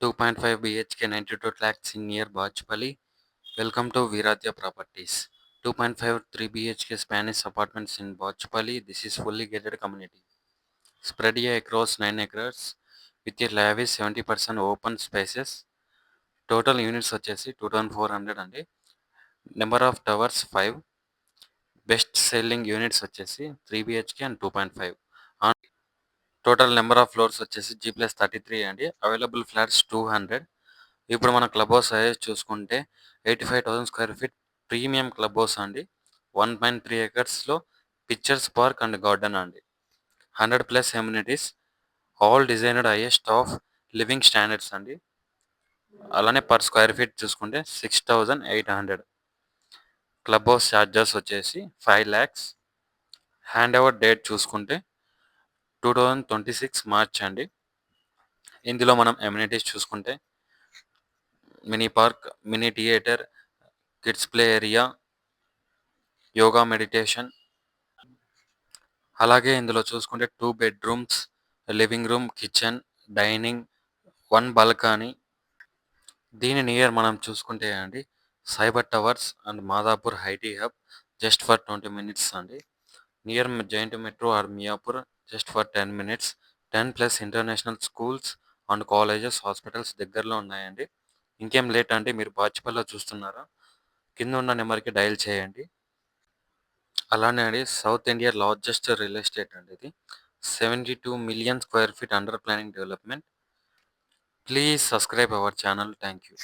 2.5 BHK 92 lakhs in near Bachpally. Welcome to Viradya Properties. 2.5 3 BHK Spanish apartments in Bachpally. This is fully gated community. Spread across 9 acres with a lavish 70% open spaces. Total units వచ్చేసి 2400 అండి. Number of towers 5. Best selling units వచ్చేసి 3 BHK and 2.5. Total number of floors వచ్చేసి G+33 అండి. Available flats 200. ఇప్పుడు మన club house size చూసుకుంటే 85,000 square feet premium club house అండి. 1.3 ఎకర్స్లో పిక్చర్స్ పార్క్ అండ్ గార్డెన్ అండి. 100+ amenities, all designed highest of living standards అండి. అలానే పర్ స్క్వేర్ ఫీట్ చూసుకుంటే 6,800. క్లబ్ హౌస్ ఛార్జెస్ వచ్చేసి 5 lakhs. హ్యాండ్ ఓవర్ డేట్ చూసుకుంటే 2026 మార్చ్ అండి. ఇందులో మనం ఎమ్యూనిటీస్ చూసుకుంటే mini park, mini theatre, kids play area, yoga meditation, అలాగే ఇందులో చూసుకుంటే 2 bedrooms, living room, kitchen, dining, 1 balcony. దీని నియర్ మనం చూసుకుంటే అండి cyber towers and Madhapur IT hub just for 20 minutes అండి. Near giant metro or Miyapur just for 10 minutes. 10+ international schools and colleges, hospitals దగ్గరలో ఉన్నాయండి. ఇంకేం లేట్ అండి, మీరు బాచుపల్లిలో చూస్తున్నారా? కింద ఉన్న నెంబర్కి డయల్ చేయండి. అలానే అండి south India largest real estate అండి ఇది. 72 million square feet under planning development. Please subscribe our channel. Thank you.